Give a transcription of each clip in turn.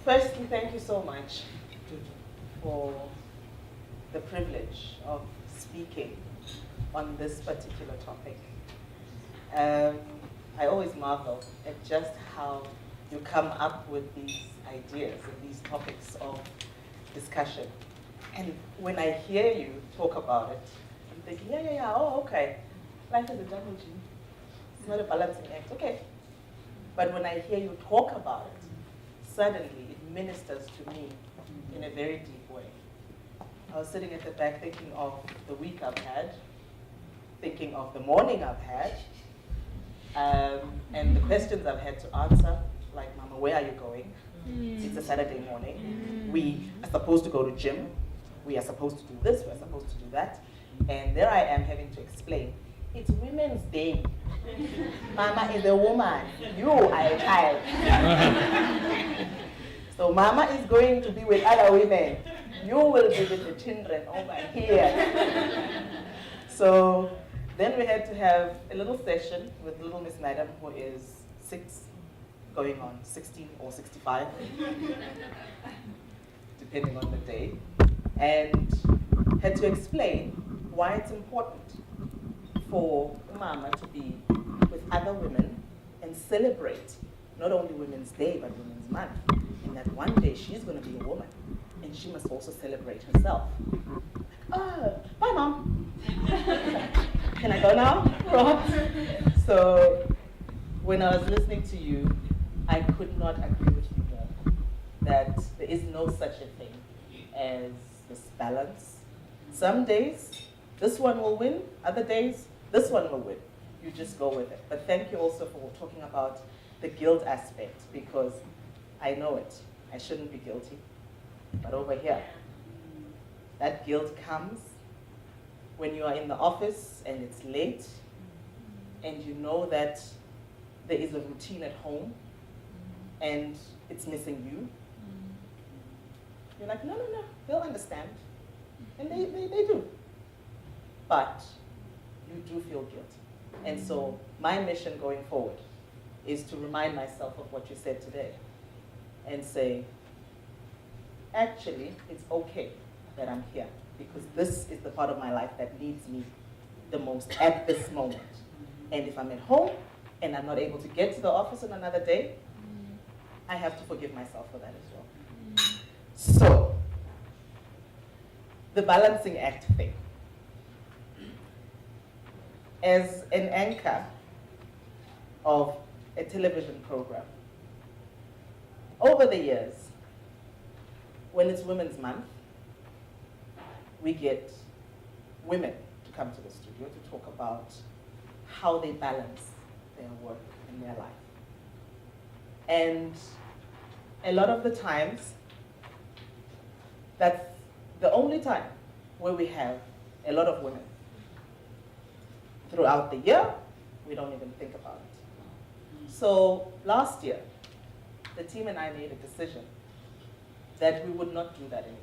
Firstly, thank you so much for the privilege of speaking on this particular topic. I always marvel at just how you come up with these ideas and these topics of discussion. And when I hear you talk about it, I'm thinking, yeah, oh, okay. Life is a double G. It's not a balancing act, okay. But when I hear you talk about it, suddenly it ministers to me in a very deep way. I was sitting at the back thinking of the week I've had, thinking of the morning I've had, and the questions I've had to answer, like, Mama, where are you going? It's a Saturday morning. We are supposed to go to gym. We are supposed to do this, we are supposed to do that. And there I am having to explain, it's Women's Day. Mama is a woman, you are a child. So Mama is going to be with other women. You will be with the children over here. So then we had to have a little session with little Miss Madam, who is 6, going on 16 or 65, depending on the day, and had to explain why it's important for Mama to be with other women and celebrate not only Women's Day, but Women's Month, and that one day she's going to be a woman, and she must also celebrate herself. Bye, Mom. Can I go now? Right. So when I was listening to you, I could not agree with you more that there is no such a thing as this balance. Some days, this one will win. Other days, this one will win. You just go with it. But thank you also for talking about the guilt aspect, because I know it. I shouldn't be guilty. But over here, that guilt comes when you are in the office and it's late and you know that there is a routine at home and it's missing you. You're like, no, they'll understand. And they do. But you do feel guilty. And so my mission going forward is to remind myself of what you said today and say, actually, it's okay that I'm here, because this is the part of my life that needs me the most at this moment. And if I'm at home and I'm not able to get to the office on another day, I have to forgive myself for that as well. So, the balancing act thing. As an anchor of a television program, over the years, when it's Women's Month, we get women to come to the studio to talk about how they balance their work and their life. And a lot of the times, that's the only time where we have a lot of women. Throughout the year, we don't even think about it. So last year, the team and I made a decision that we would not do that anymore.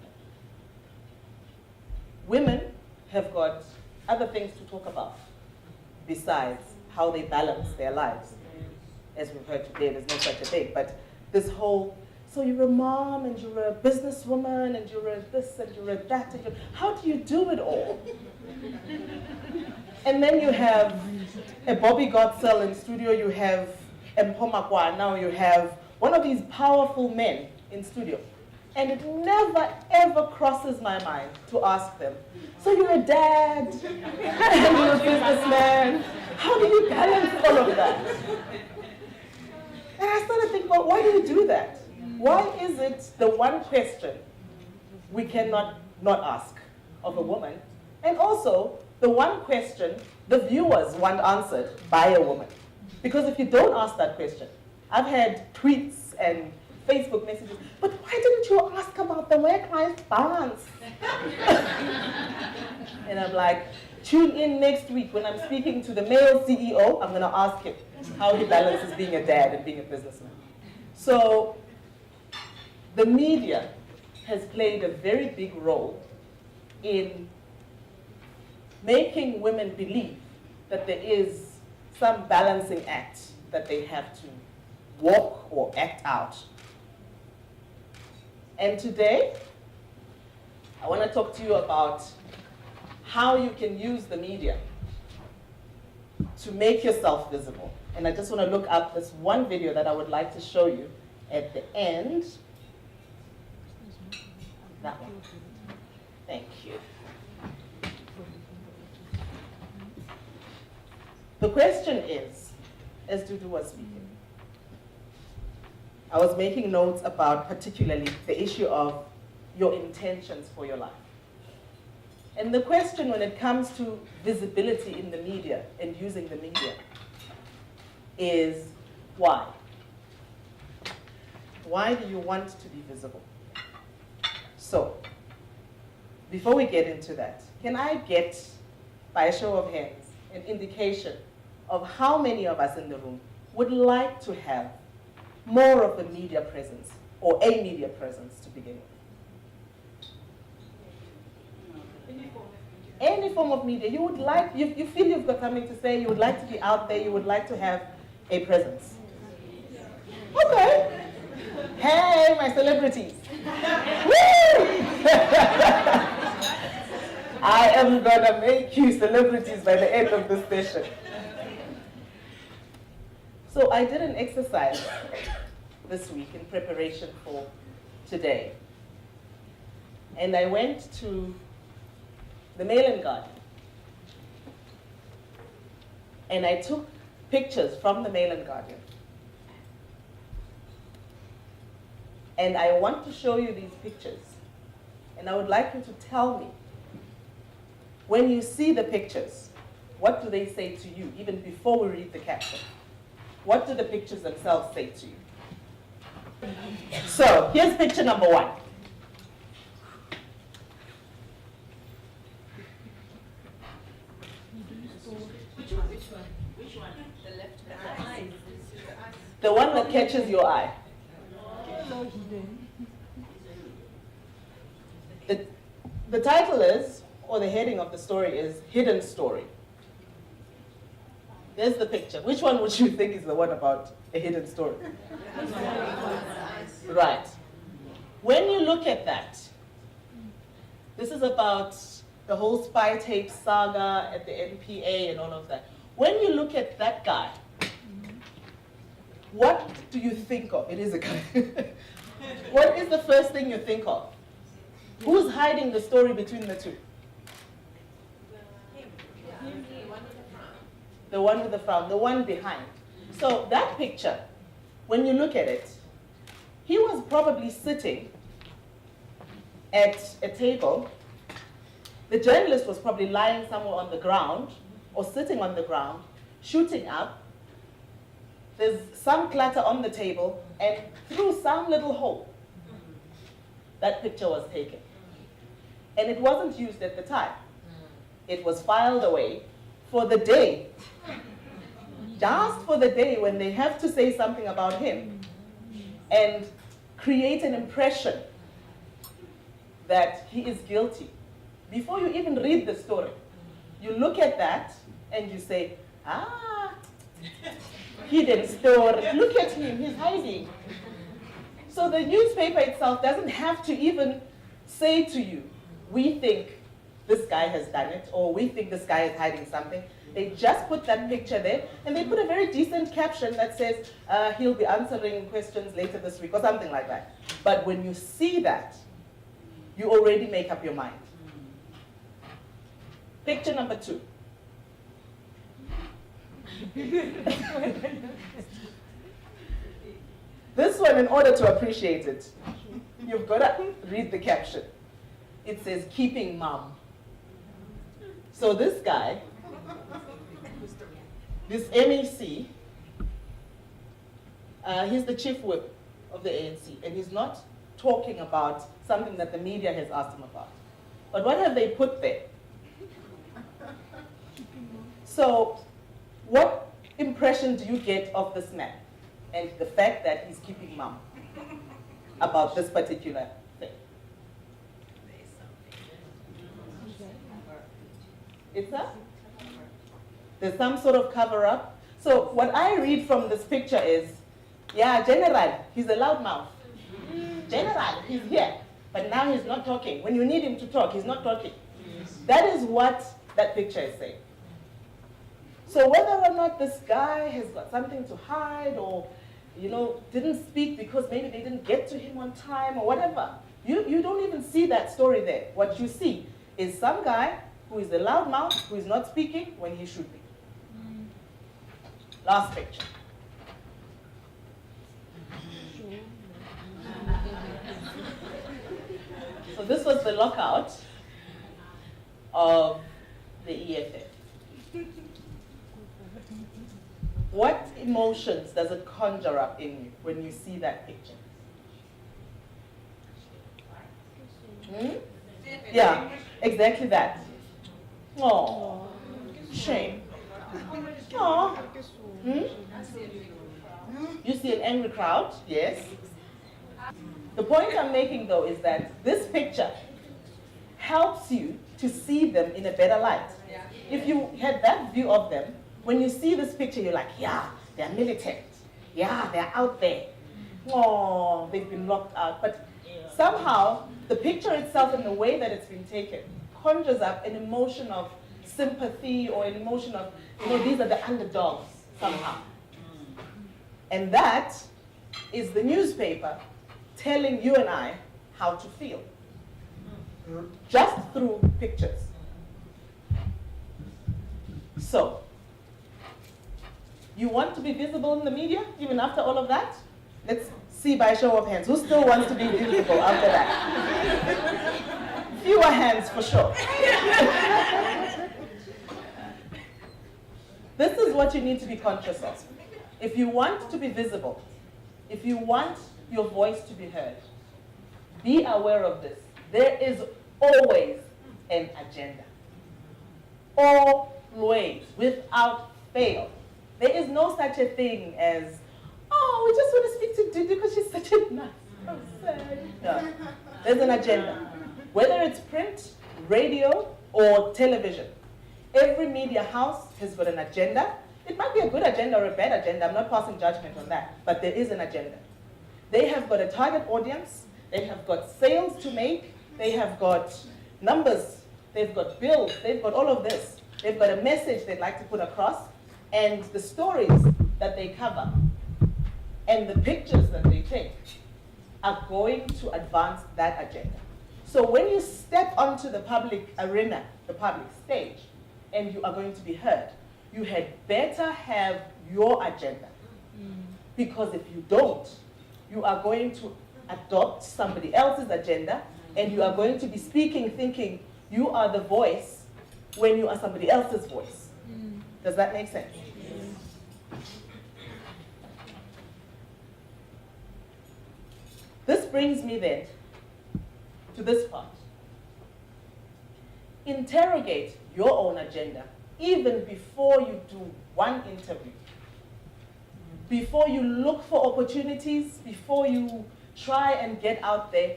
Women have got other things to talk about besides how they balance their lives. As we've heard today, there's no such a thing, but this whole, so you're a mom and you're a businesswoman and you're a this and you're a that, and how do you do it all? And then you have a Bobby Godsell in studio, you have Mpomakwa, now you have one of these powerful men in studio. And it never, ever crosses my mind to ask them, so you're a dad, and you're a businessman, how do you balance all of that? And I started thinking, well, why do you do that? Why is it the one question we cannot not ask of a woman? And also, the one question the viewers want answered by a woman. Because if you don't ask that question, I've had tweets and Facebook messages, but why didn't you ask about the work-life balance? And I'm like, tune in next week when I'm speaking to the male CEO, I'm gonna ask him how he balances being a dad and being a businessman. So the media has played a very big role in making women believe that there is some balancing act that they have to walk or act out. And today, I want to talk to you about how you can use the media to make yourself visible. And I just want to look up this one video that I would like to show you at the end. That one. Thank you. The question is, as Dudu was speaking, I was making notes about particularly the issue of your intentions for your life. And the question when it comes to visibility in the media and using the media is why? Why do you want to be visible? So, before we get into that, can I get, by a show of hands, an indication of how many of us in the room would like to have more of a media presence, or a media presence to begin with? Any form of media. You would like, you feel you've got something to say, you would like to be out there, you would like to have a presence. Okay. Hey, my celebrities. Woo! I am gonna make you celebrities by the end of this session. So I did an exercise this week in preparation for today. And I went to the Mail and Guardian. And I took pictures from the Mail and Guardian. And I want to show you these pictures. And I would like you to tell me, when you see the pictures, what do they say to you, even before we read the caption? What do the pictures themselves say to you? So, here's picture number one. Which one? The left hand. The eye. The one that catches your eye. The title is, or the heading of the story is, Hidden Story. There's the picture. Which one would you think is the one about a hidden story? Right. When you look at that, this is about the whole spy tape saga at the NPA and all of that. When you look at that guy, what do you think of? It is a guy. What is the first thing you think of? Who's hiding the story between the two? The one with the frown, the one behind. So that picture, when you look at it, he was probably sitting at a table. The journalist was probably lying somewhere on the ground or sitting on the ground, shooting up. There's some clutter on the table, and through some little hole, that picture was taken. And it wasn't used at the time. It was filed away for the day, just for the day when they have to say something about him and create an impression that he is guilty. Before you even read the story, you look at that and you say, ah, hidden story, look at him, he's hiding. So the newspaper itself doesn't have to even say to you, we think this guy has done it, or we think this guy is hiding something. They just put that picture there, and they put a very decent caption that says, he'll be answering questions later this week, or something like that. But when you see that, you already make up your mind. Picture number two. This one, in order to appreciate it, you've got to read the caption. It says, keeping mum. So this guy, this MEC, he's the chief whip of the ANC, and he's not talking about something that the media has asked him about. But what have they put there? So what impression do you get of this man and the fact that he's keeping mum about this particular thing? It's a? There's some sort of cover-up. So what I read from this picture is, yeah, General, he's a loudmouth. General, he's here. now he's not talking. When you need him to talk, he's not talking. That is what that picture is saying. So whether or not this guy has got something to hide or, didn't speak because maybe they didn't get to him on time or whatever, you don't even see that story there. What you see is some guy who is a loudmouth, who is not speaking when he should be. Last picture. So this was the lockout of the EFF. What emotions does it conjure up in you when you see that picture? Yeah, exactly that. Oh, shame. Oh. You see an angry crowd, yes. The point I'm making, though, is that this picture helps you to see them in a better light. If you had that view of them, when you see this picture, you're like, yeah, they're militant. Yeah, they're out there. Oh, they've been locked out. But somehow, the picture itself and the way that it's been taken conjures up an emotion of sympathy or an emotion of, these are the underdogs somehow. And that is the newspaper telling you and I how to feel, just through pictures. So, you want to be visible in the media, even after all of that? Let's see by show of hands. Who still wants to be visible after that? Fewer hands for sure. This is what you need to be conscious of. If you want to be visible, if you want your voice to be heard, be aware of this. There is always an agenda. Always, without fail. There is no such a thing as, oh, we just want to speak to Dudu because she's such a nice person. No, there's an agenda. Whether it's print, radio, or television, every media house has got an agenda. It might be a good agenda or a bad agenda. I'm not passing judgment on that, but there is an agenda. They have got a target audience. They have got sales to make. They have got numbers. They've got bills. They've got all of this. They've got a message they'd like to put across, and the stories that they cover and the pictures that they take are going to advance that agenda. So when you step onto the public arena, the public stage, and you are going to be heard, you had better have your agenda. Because if you don't, you are going to adopt somebody else's agenda, and you are going to be speaking thinking you are the voice when you are somebody else's voice. Does that make sense? This brings me then to this part. Interrogate your own agenda even before you do one interview. Before you look for opportunities, before you try and get out there,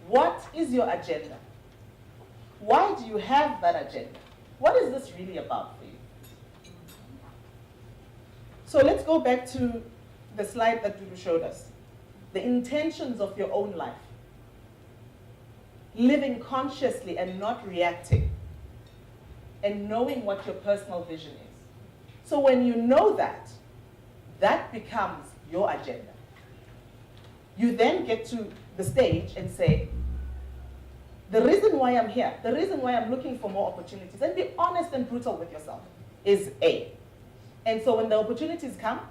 what is your agenda? Why do you have that agenda? What is this really about for you? So let's go back to the slide that Dudu showed us. The intentions of your own life. Living consciously and not reacting. And knowing what your personal vision is. So when you know that, that becomes your agenda. You then get to the stage and say, the reason why I'm here, the reason why I'm looking for more opportunities, and be honest and brutal with yourself, is A. And so when the opportunities come,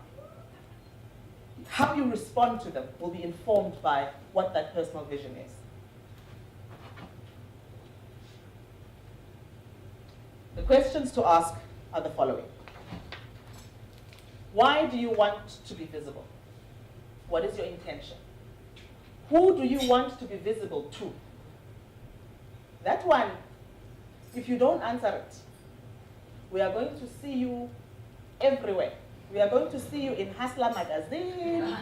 how you respond to them will be informed by what that personal vision is. The questions to ask are the following. Why do you want to be visible? What is your intention? Who do you want to be visible to? That one, if you don't answer it, we are going to see you everywhere. We are going to see you in Hustler magazine.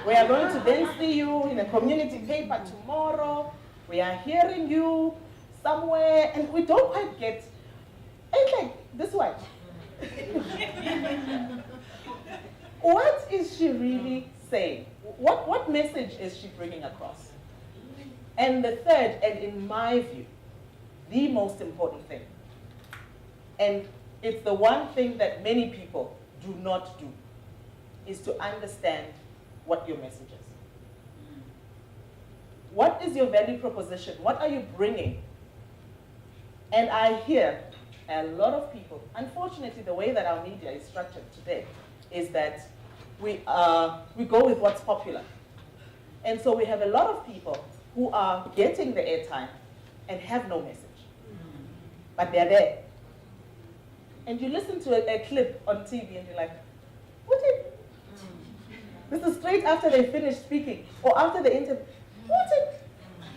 We are going to then see you in a community paper tomorrow. We are hearing you somewhere, and we don't quite get, it's like this one. What is she really saying? What message is she bringing across? And the third, and in my view, the most important thing, and it's the one thing that many people do not do, is to understand what your message is. What is your value proposition? What are you bringing? And I hear a lot of people, unfortunately, the way that our media is structured today is that we go with what's popular. And so we have a lot of people who are getting the airtime and have no message. But they're there. And you listen to a clip on TV and you're like, what is? This is straight after they finish speaking or after the interview. What is?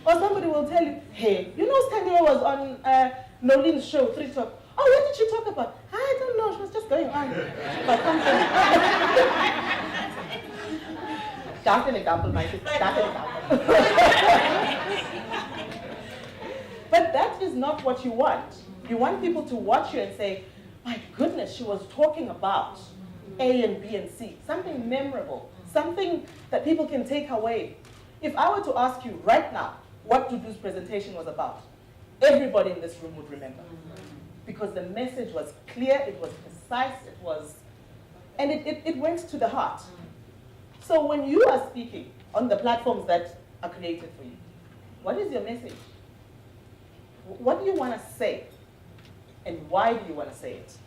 Or somebody will tell you, hey, you know Stanley was on Nolin's show, 3 Talk. Oh, what did she talk about? I don't know, she was just going on. But something. Just an example, my sister. Just an example. But that is not what you want. You want people to watch you and say, my goodness, she was talking about A and B and C. Something memorable. Something that people can take away. If I were to ask you right now what Dudu's presentation was about, everybody in this room would remember. Because the message was clear, it was precise, and it went to the heart. So when you are speaking on the platforms that are created for you, what is your message? What do you want to say? And why do you want to say it?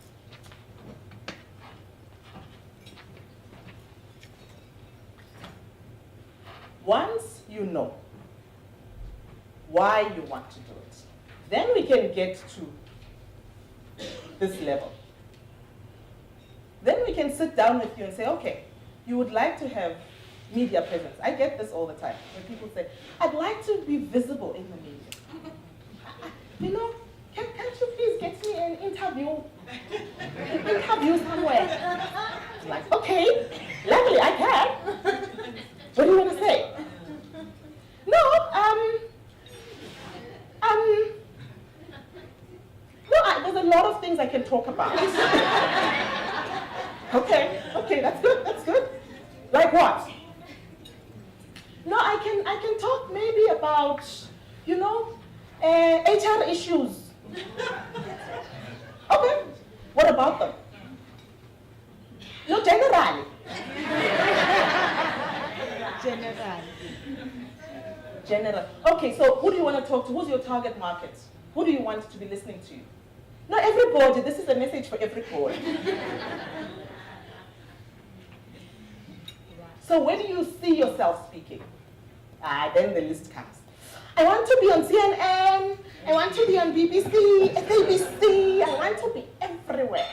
Once you know why you want to do it, then we can get to this level. Then we can sit down with you and say, okay, you would like to have media presence. I get this all the time when people say, I'd like to be visible in the media. You know, can't you please get me an interview somewhere? I'm like, okay, luckily I can. What do you want to say? No, there's a lot of things I can talk about. Okay, that's good. Like what? No, I can talk maybe about, you know, HR issues. Okay, what about them? No, generally. General. Okay, so who do you want to talk to? Who's your target market? Who do you want to be listening to? Not everybody. This is a message for everybody. So when do you see yourself speaking? Then the list comes. I want to be on CNN. I want to be on BBC, SABC. I want to be everywhere.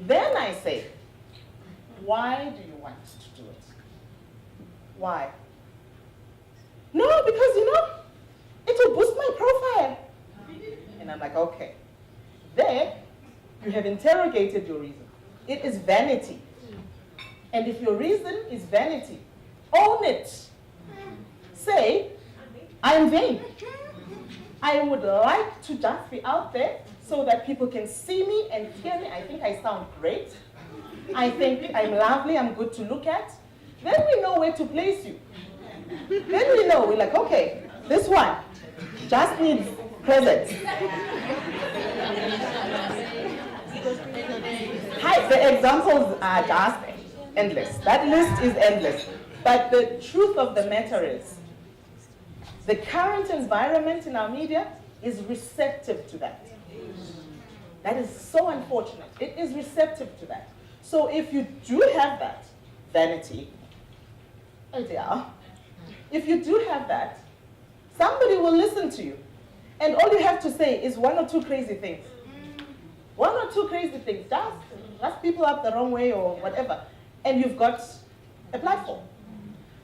Then I say, why do you want to do it? Why? No, because, you know, it will boost my profile. And I'm like, okay. There, you have interrogated your reason. It is vanity. And if your reason is vanity, own it. Say, I'm vain. I would like to just be out there so that people can see me and hear me. I think I sound great. I think I'm lovely, I'm good to look at. Then we know where to place you. Then we know, we're like, okay, this one just needs presence. Hi, the examples are just endless. That list is endless. But the truth of the matter is, the current environment in our media is receptive to that. That is so unfortunate. It is receptive to that. So if you do have that vanity, oh dear, if you do have that, somebody will listen to you. And all you have to say is 1 or 2 crazy things. 1 or 2 crazy things. Just rub people up the wrong way or whatever. And you've got a platform.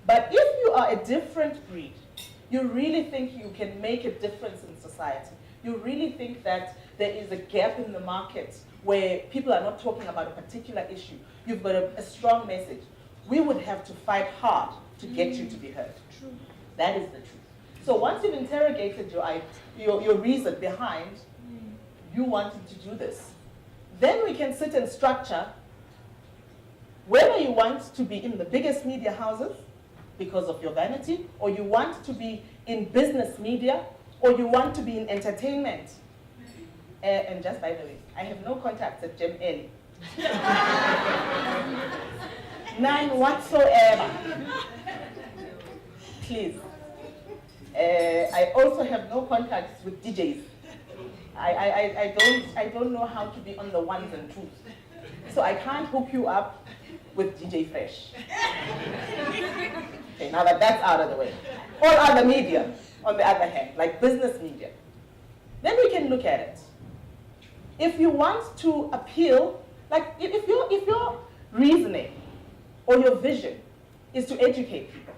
But if you are a different breed, you really think you can make a difference in society. You really think that there is a gap in the market where people are not talking about a particular issue. You've got a strong message. We would have to fight hard to get you to be heard. True. That is the truth. So once you've interrogated your reason behind you wanting to do this, then we can sit and structure whether you want to be in the biggest media houses, because of your vanity, or you want to be in business media, or you want to be in entertainment. And just by the way, I have no contacts at Gem L. None whatsoever. Please. I also have no contacts with DJs. I don't know how to be on the ones and twos. So I can't hook you up with DJ Fresh. Okay, now that that's out of the way. All other media, on the other hand, like business media. Then we can look at it. If you want to appeal, like if your reasoning or your vision is to educate people,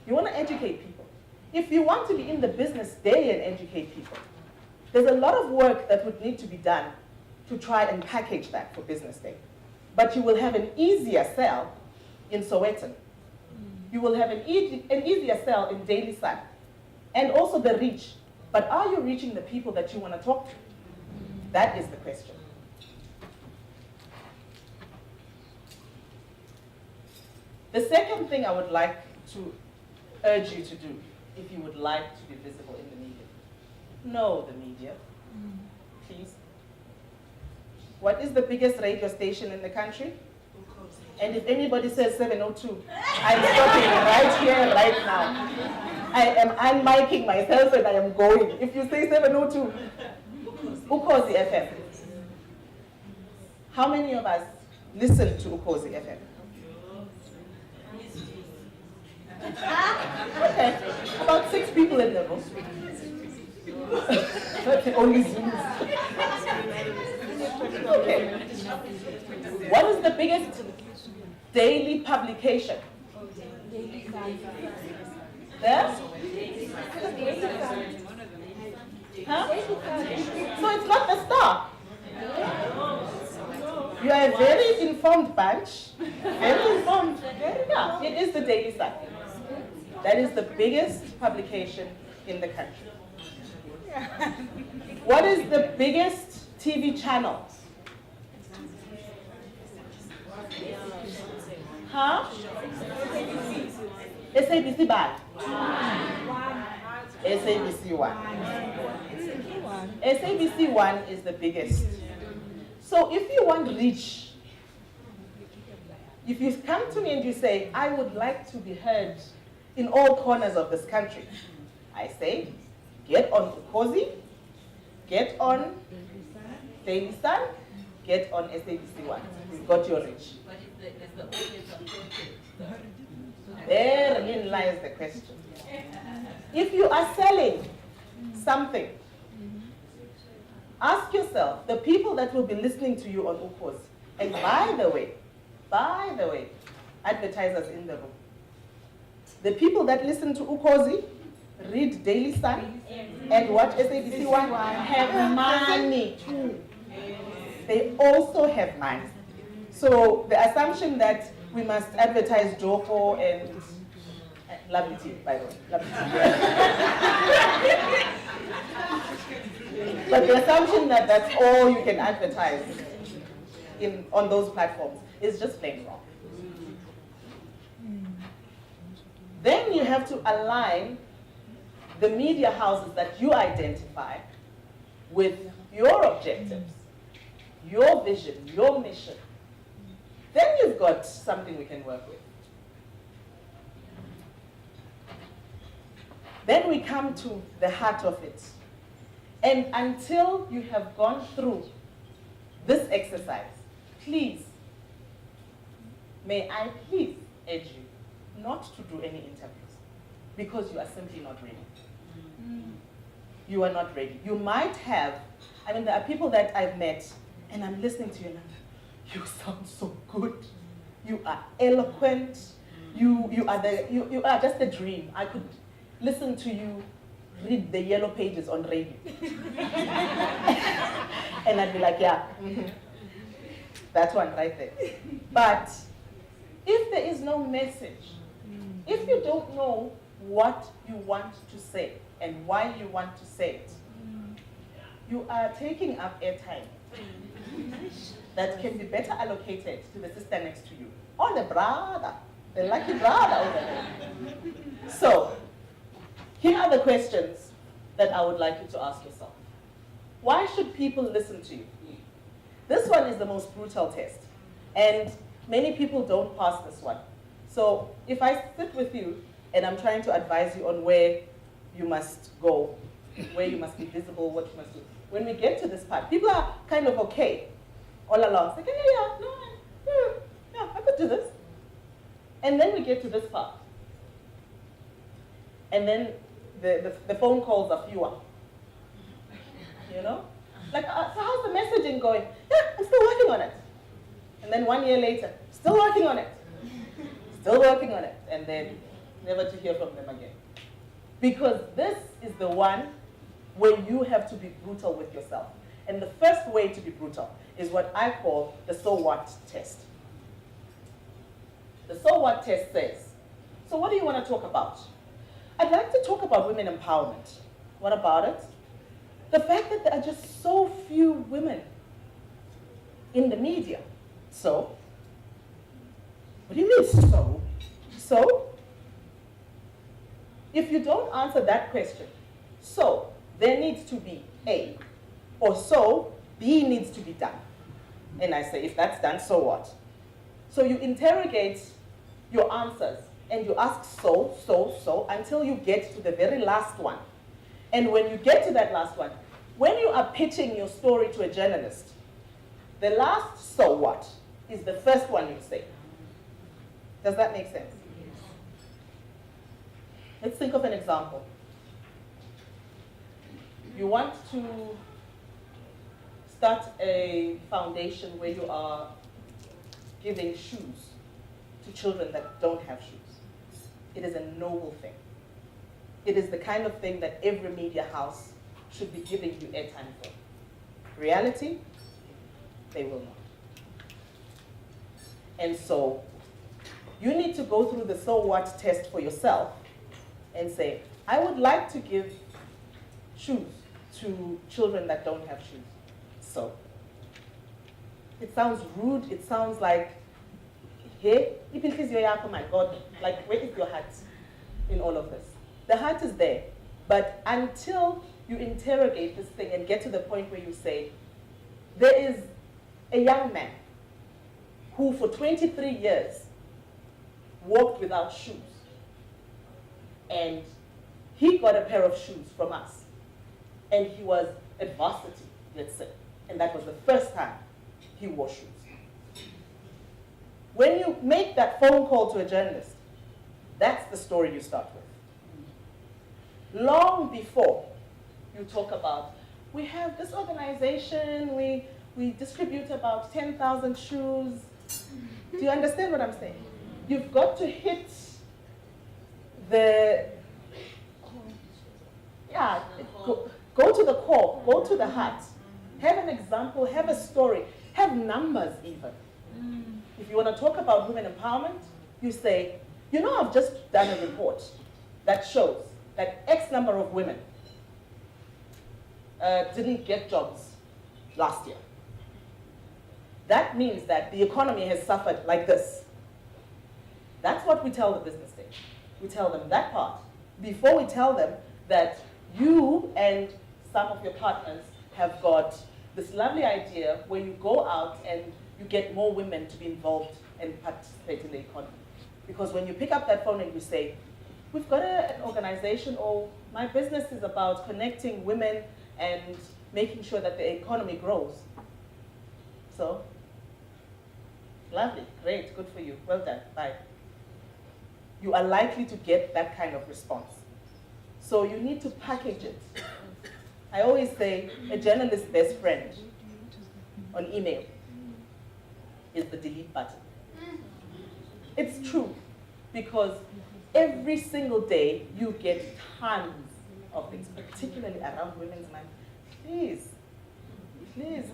you want to educate people. If you want to be in the business day and educate people, there's a lot of work that would need to be done to try and package that for business day. But you will have an easier sell in Sowetan. You will have an easier sell in Daily Sun. And also the reach. But are you reaching the people that you want to talk to? That is the question. The second thing I would like to urge you to do, if you would like to be visible in the media, know the media, please. What is the biggest radio station in the country? And if anybody says 702, I'm stopping right here, right now. I am unmiking myself and I am going. If you say 702, Ukhozi FM. How many of us listen to Ukhozi FM? Okay, about 6 people in the room. Only Zooms. Okay. What is the biggest daily publication? There? Huh? So it's not the Star. You are a very informed bunch. Very informed. Yeah, it is the Daily Sun. That is the biggest publication in the country. What is the biggest TV channel? Huh? SABC Bad. SABC 1. SABC 1 is the biggest. So if you want reach, if you come to me and you say, I would like to be heard in all corners of this country, I say, get on Ukhozi, get on Daily Sun, get on SABC 1. You've got your reach. But if the audience are focused, Therein lies the question. If you are selling something, ask yourself, the people that will be listening to you on Ukhozi, and by the way, advertisers in the room, the people that listen to Ukhozi, read Daily Sun, and watch SABC 1 have money too. They also have money. So the assumption that we must advertise Joko and lovely tea, by the way. Lovely tea. But the assumption that that's all you can advertise on those platforms is just plain wrong. Then you have to align the media houses that you identify with your objectives, your vision, your mission. Then you've got something we can work with. Then we come to the heart of it. And until you have gone through this exercise, please, may I please urge you not to do any interviews because you are simply not ready. You are not ready. You might have, there are people that I've met and I'm listening to you and I'm like, you sound so good. You are eloquent. You are just a dream. I could listen to you read the yellow pages on radio. And I'd be like, yeah, that one right there. But if there is no message, if you don't know what you want to say and why you want to say it, you are taking up airtime that can be better allocated to the sister next to you or the brother The lucky brother over there. So, here are the questions that I would like you to ask yourself. Why should people listen to you? This one is the most brutal test. And many people don't pass this one. So if I sit with you and I'm trying to advise you on where you must go, where you must be visible, what you must do, when we get to this part, people are kind of okay all along. It's like, yeah, I could do this. And then we get to this part. And then the phone calls are fewer. You know? Like, so how's the messaging going? Yeah, I'm still working on it. And then 1 year later, still working on it. Still working on it. And then never to hear from them again. Because this is the one where you have to be brutal with yourself. And the first way to be brutal is what I call the so what test. The so what test says, so what do you want to talk about? I'd like to talk about women empowerment. What about it? The fact that there are just so few women in the media. So? What do you mean, so? So? If you don't answer that question, so, there needs to be A, or so, B needs to be done. And I say, if that's done, so what? So you interrogate your answers, and you ask so, until you get to the very last one. And when you get to that last one, when you are pitching your story to a journalist, the last so what is the first one you say. Does that make sense? Let's think of an example. You want to start a foundation where you are giving shoes to children that don't have shoes. It is a noble thing. It is the kind of thing that every media house should be giving you airtime for. Reality, they will not. And so, you need to go through the so what test for yourself and say, I would like to give shoes to children that don't have shoes. So, it sounds rude, it sounds like, hey, oh my God, like where is your heart in all of this? The heart is there, but until you interrogate this thing and get to the point where you say, there is a young man who for 23 years walked without shoes. And he got a pair of shoes from us. And he was at varsity, let's say. And that was the first time he wore shoes. When you make that phone call to a journalist, that's the story you start with. Long before you talk about, we have this organization, we distribute about 10,000 shoes. Do you understand what I'm saying? You've got to hit the, go to the core, go to the heart. Have an example, have a story, have numbers even. If you want to talk about women empowerment, you say, you know, I've just done a report that shows that X number of women didn't get jobs last year. That means that the economy has suffered like this. That's what we tell the business stage. We tell them that part before we tell them that you and some of your partners have got this lovely idea where you go out and you get more women to be involved and participate in the economy. Because when you pick up that phone and you say, we've got an organization, or my business is about connecting women and making sure that the economy grows. So, lovely, great, good for you, well done, bye. You are likely to get that kind of response. So you need to package it. I always say a journalist's best friend on email is the delete button. It's true, because every single day you get tons of things, particularly around Women's Month. Please,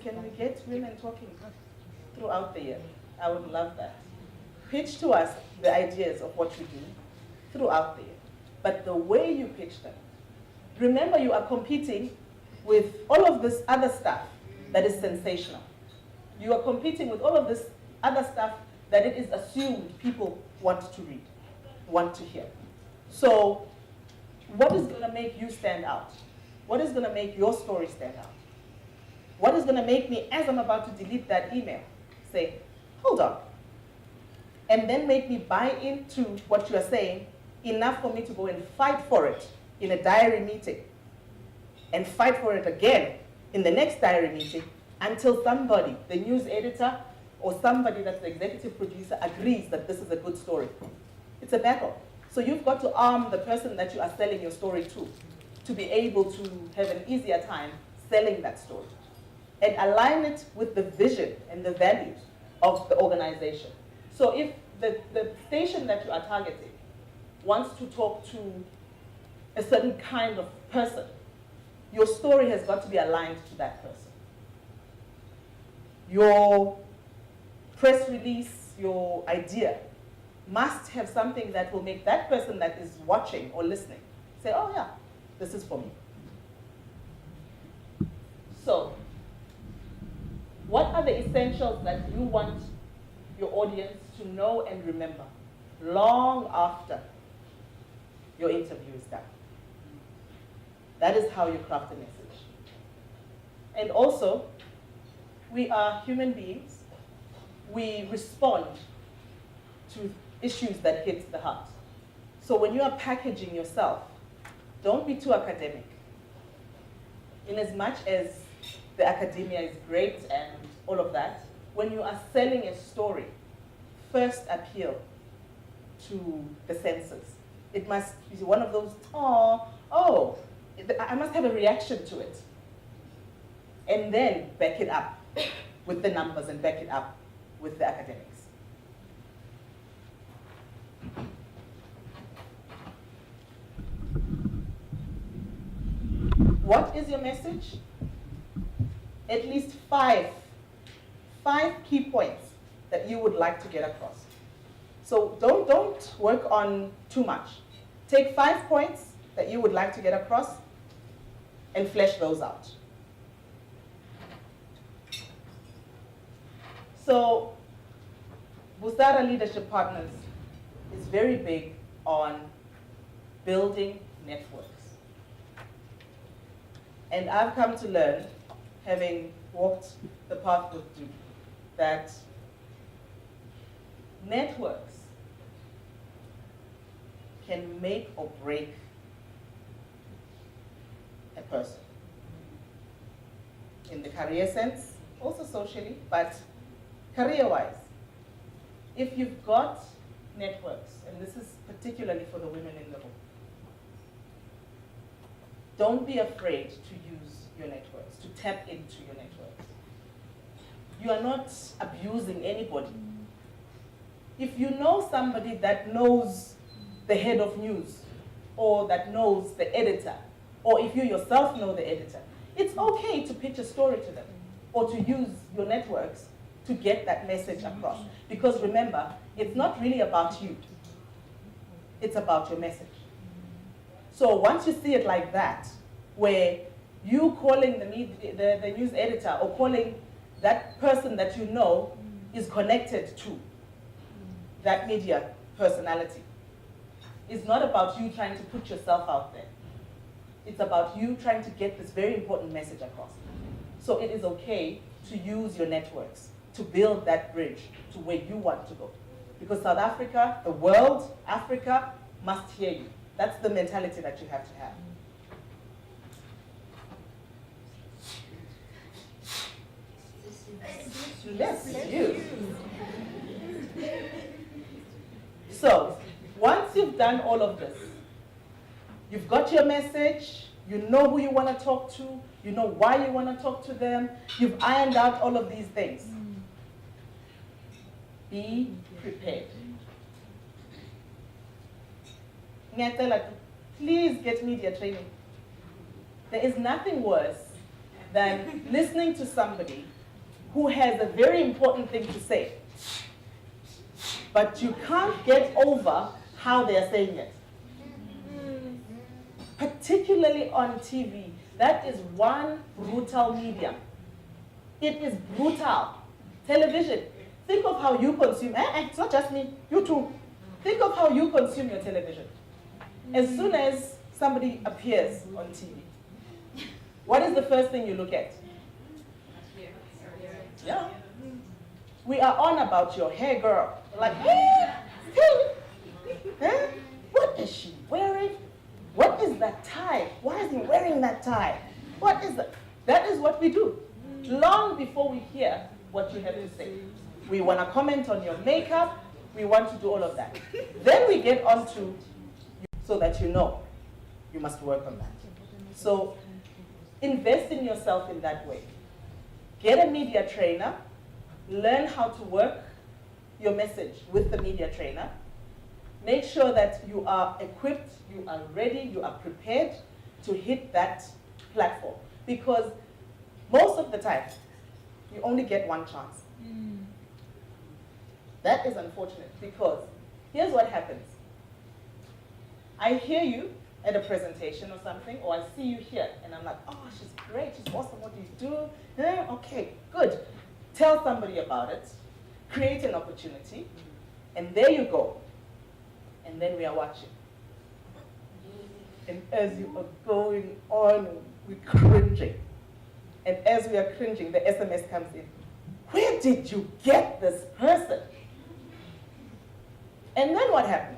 can we get women talking throughout the year? I would love that. Pitch to us the ideas of what you do throughout the year. But the way you pitch them, remember you are competing with all of this other stuff that is sensational. You are competing with all of this other stuff that it is assumed people want to read, want to hear. So what is going to make you stand out? What is going to make your story stand out? What is going to make me, as I'm about to delete that email, say, hold on, and then make me buy into what you're saying enough for me to go and fight for it in a diary meeting and fight for it again in the next diary meeting until somebody, the news editor or somebody that's the executive producer, agrees that this is a good story. It's a battle. So you've got to arm the person that you are selling your story to be able to have an easier time selling that story and align it with the vision and the values of the organization. So if the station that you are targeting wants to talk to a certain kind of person, your story has got to be aligned to that person. Your press release, your idea, must have something that will make that person that is watching or listening say, oh yeah, this is for me. So, what are the essentials that you want your audience to know and remember long after your interview is done? That is how you craft a message. And also, we are human beings. We respond to issues that hit the heart. So when you are packaging yourself, don't be too academic. In as much as the academia is great and all of that, when you are selling a story, first appeal to the senses. It must be one of those, I must have a reaction to it. And then back it up with the numbers and back it up with the academics. What is your message? At least five key points that you would like to get across. So don't work on too much. Take 5 points that you would like to get across and flesh those out. So Busara Leadership Partners is very big on building networks. And I've come to learn, having walked the path with you, that networks can make or break a person. In the career sense, also socially, but career-wise. If you've got networks, and this is particularly for the women in the room, don't be afraid to use your networks, to tap into your networks. You are not abusing anybody. If you know somebody that knows the head of news, or that knows the editor, or if you yourself know the editor, it's okay to pitch a story to them, or to use your networks to get that message across. Because remember, it's not really about you. It's about your message. So once you see it like that, where you calling the news editor or calling that person that you know is connected to that media personality, it's not about you trying to put yourself out there. It's about you trying to get this very important message across. So it is okay to use your networks to build that bridge to where you want to go. Because South Africa, the world, Africa, must hear you. That's the mentality that you have to have. Yes, you. So, once you've done all of this, you've got your message, you know who you want to talk to, you know why you want to talk to them, you've ironed out all of these things. Be prepared. Please get media training. There is nothing worse than listening to somebody who has a very important thing to say, but you can't get over how they're saying it. Particularly on TV, that is one brutal medium. It is brutal. Television, think of how you consume. It's not just me, you too. Think of how you consume your television. As soon as somebody appears on TV, what is the first thing you look at? Yeah. We are on about your hair, girl. Like, hey, huh? What is she wearing? What is that tie? Why is he wearing that tie? What is that? That is what we do. Long before we hear what you have to say. We want to comment on your makeup. We want to do all of that. Then we get on to, so that you know, you must work on that. So invest in yourself in that way. Get a media trainer. Learn how to work your message with the media trainer. Make sure that you are equipped, you are ready, you are prepared to hit that platform. Because most of the time, you only get one chance. That is unfortunate because here's what happens. I hear you at a presentation or something, or I see you here, and I'm like, oh, she's great, she's awesome, what do you do? Yeah, okay, good. Tell somebody about it, create an opportunity, and there you go. And then we are watching. And as you are going on, we're cringing. And as we are cringing, the SMS comes in. Where did you get this person? And then what happens?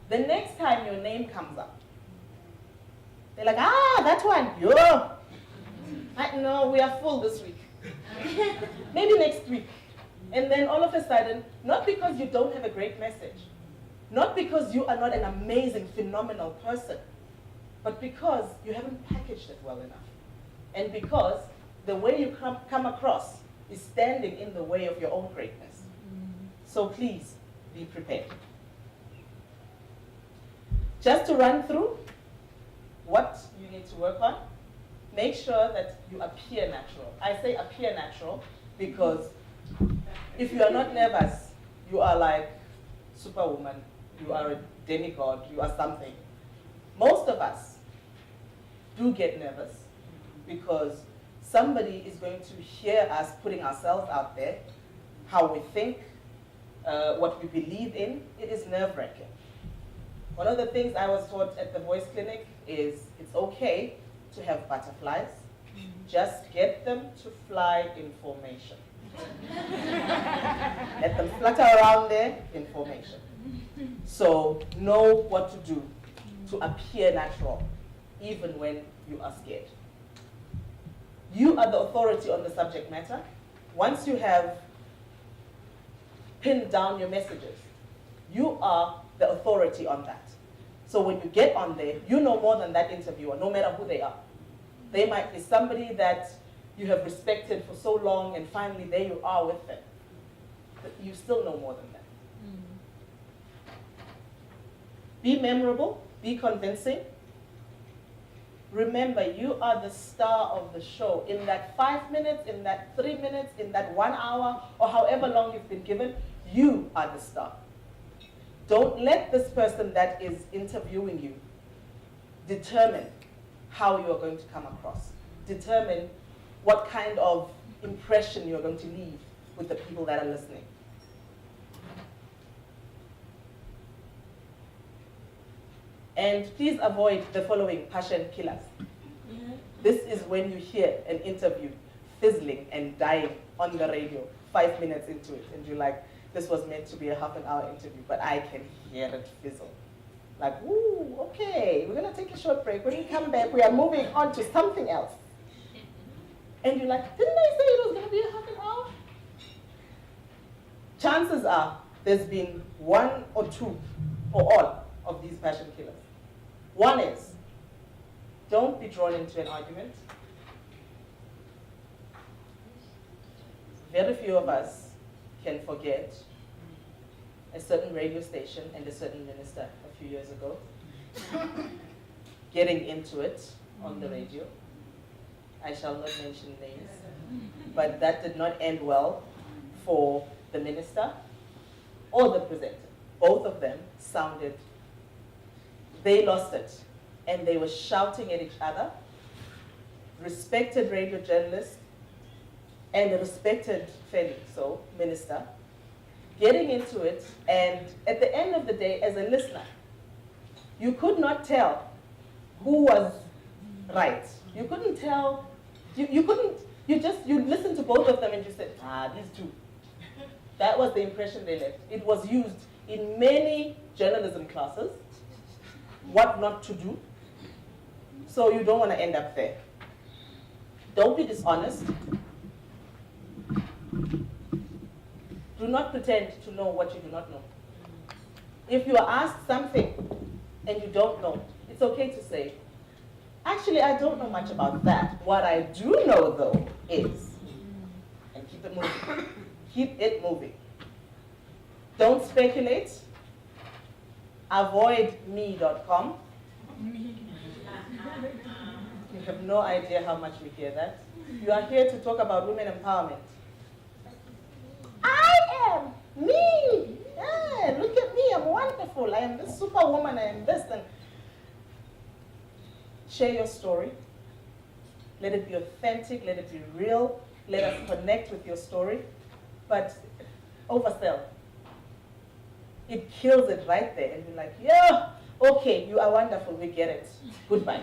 The next time your name comes up, they're like, ah, that one, yo. No, we are full this week. Maybe next week. And then all of a sudden, not because you don't have a great message, not because you are not an amazing, phenomenal person, but because you haven't packaged it well enough. And because the way you come across is standing in the way of your own greatness. So please, be prepared. Just to run through what you need to work on, make sure that you appear natural. I say appear natural because if you are not nervous, you are like Superwoman, you are a demigod, you are something. Most of us do get nervous because somebody is going to hear us putting ourselves out there, how we think, what we believe in. It is nerve-wracking. One of the things I was taught at the voice clinic is it's okay to have butterflies. Just get them to fly in formation. Let them flutter around there in formation. So know what to do to appear natural, even when you are scared. You are the authority on the subject matter. Once you have pinned down your messages, you are the authority on that. So when you get on there, you know more than that interviewer, no matter who they are. They might be somebody that you have respected for so long, and finally there you are with them. But you still know more than that. Be memorable, be convincing. Remember, you are the star of the show. In that 5 minutes, in that 3 minutes, in that 1 hour, or however long you've been given, you are the star. Don't let this person that is interviewing you determine how you are going to come across. Determine what kind of impression you're going to leave with the people that are listening. And please avoid the following passion killers. This is when you hear an interview fizzling and dying on the radio 5 minutes into it, and you're like, this was meant to be a half-an-hour interview, but I can hear it fizzle. Like, ooh, okay, we're gonna take a short break. When we come back, we are moving on to something else. And you're like, didn't I say it was gonna be a half an hour? Chances are there's been one or two or all of these passion killers. One is, don't be drawn into an argument. Very few of us can forget a certain radio station and a certain minister a few years ago getting into it on the radio. I shall not mention names, but that did not end well for the minister or the presenter. Both of them sounded, they lost it, and they were shouting at each other. Respected radio journalist and a respected, fairly so, minister, getting into it, and at the end of the day, as a listener, you could not tell who was right. You couldn't tell, you listened to both of them and you said, these two. That was the impression they left. It was used in many journalism classes, what not to do. So you don't want to end up there. Don't be dishonest. Do not pretend to know what you do not know. If you are asked something and you don't know, it's okay to say, actually, I don't know much about that. What I do know, though, is, and keep it moving. Keep it moving. Don't speculate. Avoid me.com. You have no idea how much we hear that. You are here to talk about women empowerment. I am me. Yeah, look at me. I'm wonderful. I am this superwoman. I am this. And share your story. Let it be authentic. Let it be real. Let us connect with your story. But oversell. It kills it right there. And you're like, yeah, okay, you are wonderful. We get it. Goodbye.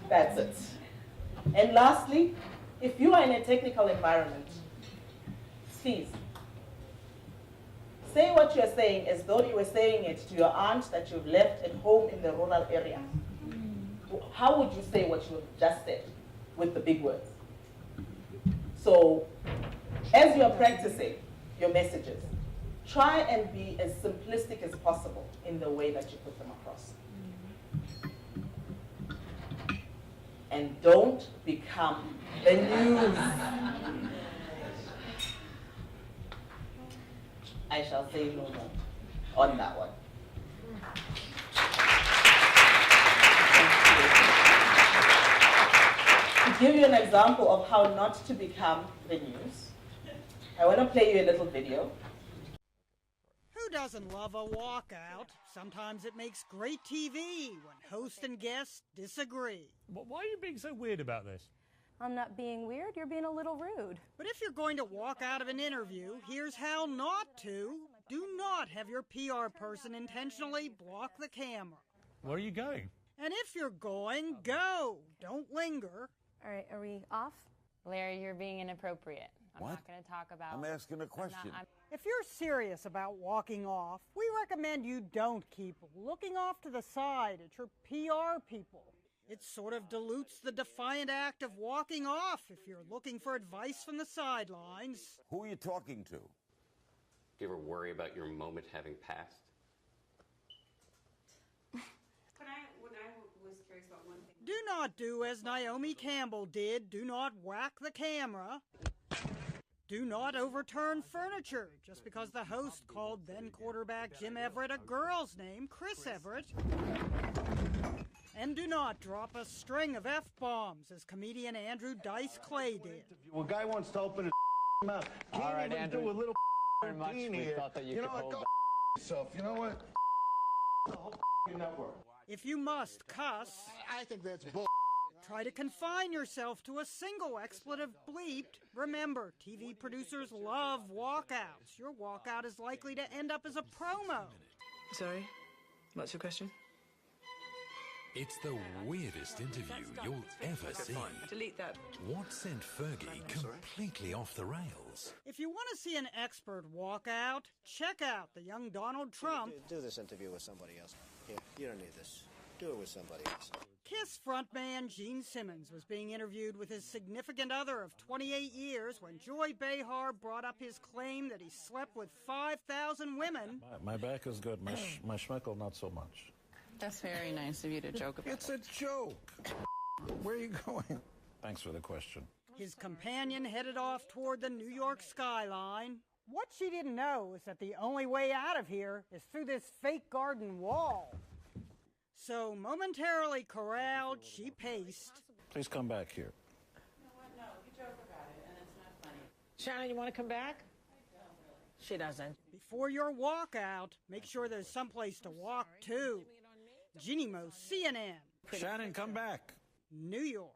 That's it. And lastly, if you are in a technical environment, please say what you're saying as though you were saying it to your aunt that you've left at home in the rural area. How would you say what you have just said with the big words? So as you're practicing your messages, try and be as simplistic as possible in the way that you put them across. And don't become the news. I shall say no more on that one. To give you an example of how not to become the news, I want to play you a little video. Who doesn't love a walkout? Sometimes it makes great TV when host and guests disagree. Why are you being so weird about this? I'm not being weird, you're being a little rude. But if you're going to walk out of an interview, here's how not to. Do not have your PR person intentionally block the camera. Where are you going? And if you're going, go. Don't linger. All right, are we off? Larry, you're being inappropriate. I'm What? not going to talk about... I'm asking a question. If you're serious about walking off, we recommend you don't keep looking off to the side at your PR people. It sort of dilutes the defiant act of walking off if you're looking for advice from the sidelines. Who are you talking to? Do you ever worry about your moment having passed? When I was curious about one thing. Do not do as Naomi Campbell did. Do not whack the camera. Do not overturn furniture just because the host called then quarterback Jim Everett a girl's name, Chris Everett. And do not drop a string of F-bombs as comedian Andrew Dice Clay did. Well, a guy wants to open his mouth. Can't All right, even Andrew, do a little very much. routine We here. thought that you know could what? hold Go yourself. You know what? The whole network. If you must cuss, I think that's bull. try to confine yourself to a single expletive bleeped. Remember, TV producers love walkouts. Your walkout is likely to end up as a promo. Sorry, what's your question? It's the weirdest interview you'll ever see. Delete that. What sent Fergie completely off the rails? If you want to see an expert walkout, check out the young Donald Trump. Do this interview with somebody else. Here, you don't need this. Do it with somebody else. Kiss frontman Gene Simmons was being interviewed with his significant other of 28 years when Joy Behar brought up his claim that he slept with 5,000 women. My back is good. My schmeckle not so much. That's very nice of you to joke about. It's a joke. Where are you going? Thanks for the question. His companion headed off toward the New York skyline. What she didn't know is that the only way out of here is through this fake garden wall. So momentarily corralled, she paced. Please come back here. No, you joke about it, and it's not funny. Shannon, you want to come back? She doesn't. Before your walkout, make sure there's someplace to walk to. Ginny Mo, CNN. Shannon, come back. New York.